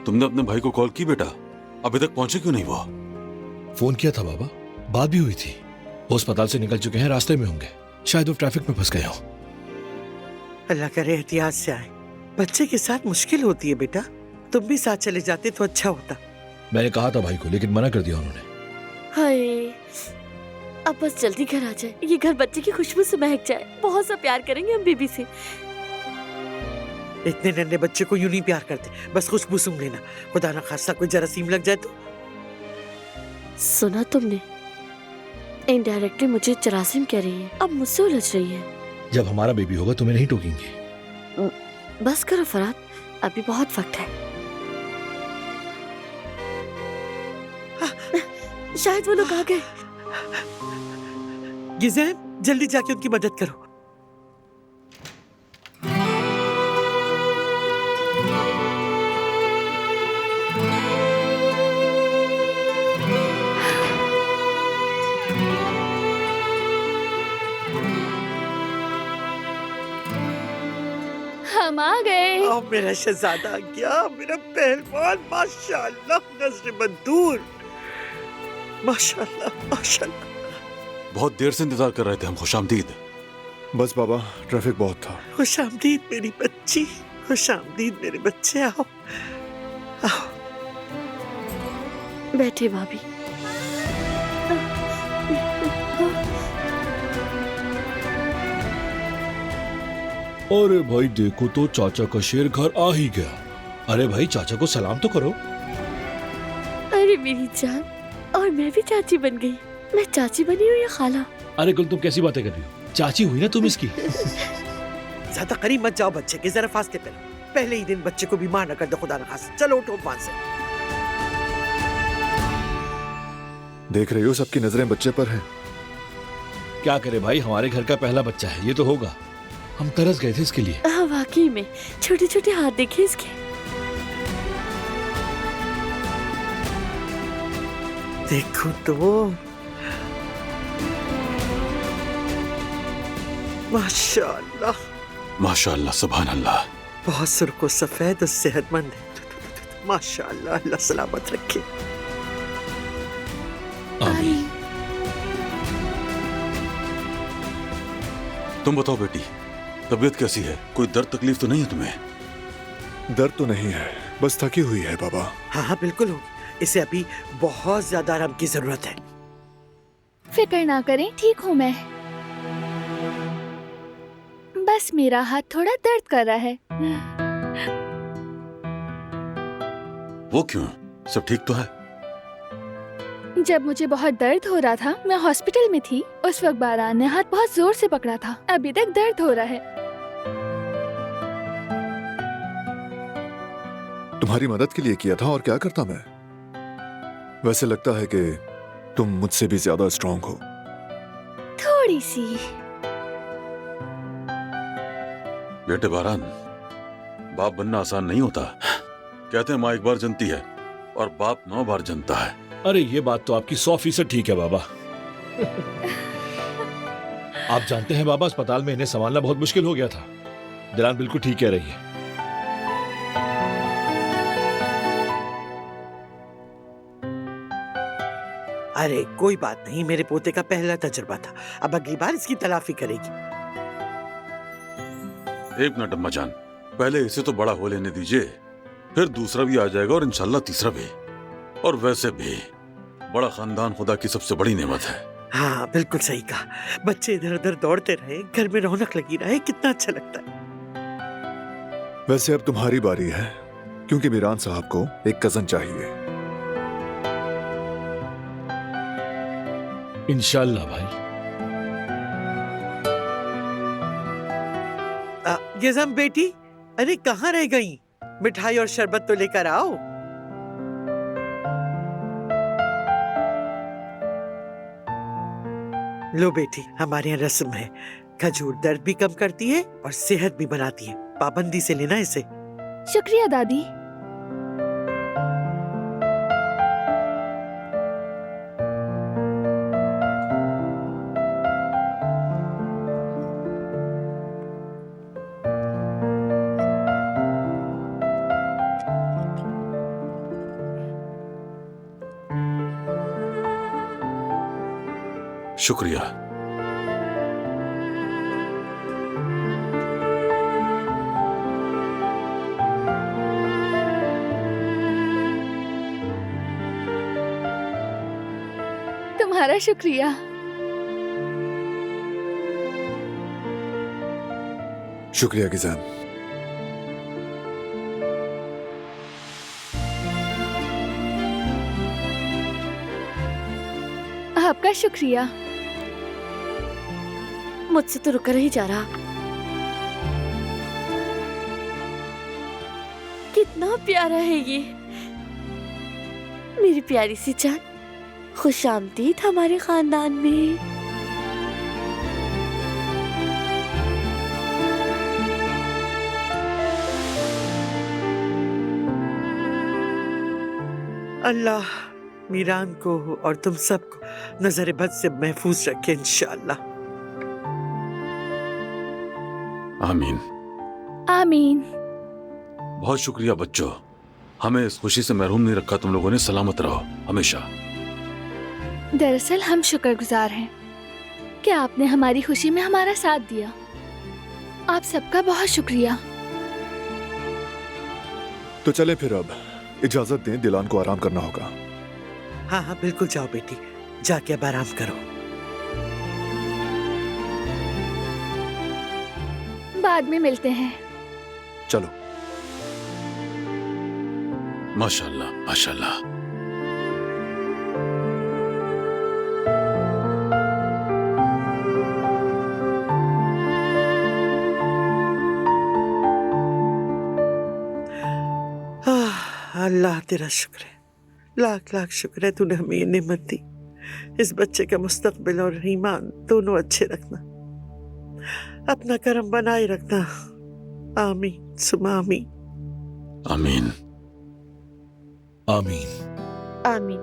तुमने अपने भाई को कॉल की बेटा? अभी तक पहुंचे क्यों नहीं वो? फोन किया था बाबा, बात भी हुई थी। वो अस्पताल से निकल चुके हैं, रास्ते में होंगे। शायद वो ट्रैफिक में फंस गए हो। अल्लाह करे एहतियात से आए। बच्चे के साथ मुश्किल होती है बेटा, तुम भी साथ चले जाते तो अच्छा होता। मैंने कहा था भाई को, लेकिन मना कर दिया उन्होंने। हाय, अब बस जल्दी घर आ जाए, ये घर बच्चे की खुशबू से महक जाए। बहुत सा प्यार करेंगे हम बेबी से। इतने नन्हे बच्चे को यूं नहीं प्यार करते, बस खुशबू सूंघ लेना। खुदा ना खास्ता कोई जरासीम लग जाए तो। सुना तुमने? इनडायरेक्टली मुझे जरासीम कह रही है, अब मुझसे उलझ रही है। जब हमारा बेबी होगा तुम्हें नहीं टोकेंगे। बस करो फराद, अभी बहुत वक्त है। शायद वो लोग आ गए। गिज़ैम, जल्दी जाके उनकी मदद करो। हम आ गए। आओ मेरा शहजादा आ गया, मेरा पहलवान, माशाअल्लाह, नजर मंदूर, माशाअल्लाह माशाअल्लाह। बहुत देर से इंतजार कर रहे थे हम। खुशामदीद। बस बाबा, ट्रैफिक बहुत था। खुशामदीद मेरी बच्ची, खुशामदीद मेरे बच्चे। आओ आओ। बैठे भाभी। अरे भाई देखो तो, चाचा का शेर घर आ ही गया। अरे भाई चाचा को सलाम तो करो। अरे मेरी जान, और मैं भी चाची बन गई। मैं चाची बनी हूँ या खाला? अरे गुल, तुम कैसी बातें कर रही हो? चाची हुई ना तुम इसकी। ज्यादा करीब मत जाओ बच्चे के, जरा फासले पे रहो। पहले ही दिन बच्चे को बीमार न कर दो खुदा न खास्ता। चलो उठो वहां से। देख रही हो, सबकी नजरें बच्चे पर हैं। क्या करे भाई, हमारे घर का पहला बच्चा है, ये तो होगा। हम तरस गए थे इसके लिए। हाँ वाकई में, छोटे छोटे हाथ देखे इसके। देखो तो, माशाअल्लाह माशाअल्लाह, सुभान अल्लाह। बहुत सुर्ख और सफेद और सेहतमंद है। माशाअल्लाह, अल्लाह सलामत रखे। आमीन। तुम बताओ बेटी, तबीयत कैसी है? कोई दर्द तकलीफ तो नहीं है तुम्हें? दर्द तो नहीं है, बस थकी हुई है बाबा। हाँ हाँ बिल्कुल होगी, इसे अभी बहुत ज्यादा आराम की जरूरत है। फिक्र ना करें, ठीक हूँ मैं। बस मेरा हाथ थोड़ा दर्द कर रहा है। वो क्यों? सब ठीक तो है? जब मुझे बहुत दर्द हो रहा था, मैं हॉस्पिटल में थी। उस वक्त बारान ने हाथ बहुत जोर से पकड़ा था। अभी तक दर्द हो रहा है। तुम्हारी मदद के लिए किया था, और क्या करता मैं। वैसे लगता है कि तुम मुझसे भी ज्यादा स्ट्रांग हो। थोड़ी सी। बेटे बारान, बाप बनना आसान नहीं होता। कहते हैं माँ एक बार जनती है और बाप 9 बार जनता है। अरे ये बात तो आपकी 100% ठीक है बाबा। आप जानते हैं बाबा, अस्पताल में इन्हें संभालना बहुत मुश्किल हो गया था। दिलान बिल्कुल ठीक कह रही है। अरे कोई बात नहीं, मेरे पोते का पहला तजुर्बा था। अब अगली बार इसकी तलाफी करेगी। एक मिनट अम्मा जान, पहले इसे तो बड़ा हो लेने दीजिए, फिर दूसरा भी आ जाएगा और इंशाल्लाह तीसरा भी। और वैसे भी बड़ा खानदान खुदा की सबसे बड़ी नेमत है। हाँ बिल्कुल सही कहा। बच्चे इधर उधर दौड़ते रहे, घर में रौनक लगी रहे, कितना अच्छा लगता है। वैसे अब तुम्हारी बारी है, क्योंकि मीरान साहब को एक कजन चाहिए। इंशाल्लाह भाई। गिज़म बेटी, अरे कहाँ रह गई? मिठाई और शरबत तो लेकर आओ। लो बेटी, हमारे यहाँ रस्म है। खजूर दर्द भी कम करती है और सेहत भी बनाती है। पाबंदी से लेना इसे। शुक्रिया दादी। शुक्रिया। तुम्हारा शुक्रिया। शुक्रिया गिजान। आपका शुक्रिया। मुझसे तो रुका नहीं जा रहा। कितना प्यारा है ये, मेरी प्यारी सी जान। खुशामदीद हमारे खानदान में। अल्लाह मीरान को और तुम सबको नजर बद से महफूज रखे इंशाअल्लाह। आमीन। आमीन। बहुत शुक्रिया बच्चों, हमें इस खुशी से महरूम नहीं रखा तुम लोगों ने। सलामत रहो हमेशा। दरअसल हम शुक्रगुजार हैं कि आपने हमारी खुशी में हमारा साथ दिया। आप सबका बहुत शुक्रिया। तो चले फिर, अब इजाजत दें, दिलान को आराम करना होगा। हाँ हाँ बिल्कुल, जाओ बेटी, जाके अब आराम करो। बाद में मिलते हैं। चलो। माशाल्लाह माशाल्लाह। अल्लाह तेरा शुक्र है, लाख लाख शुक्र है तूने हमें ये नेमत दी। इस बच्चे का मुस्तकबिल और ईमान दोनों अच्छे रखना, अपना करम बनाए रखना। आमीन सुमा आमीन। आमीन। आमीन। आमीन।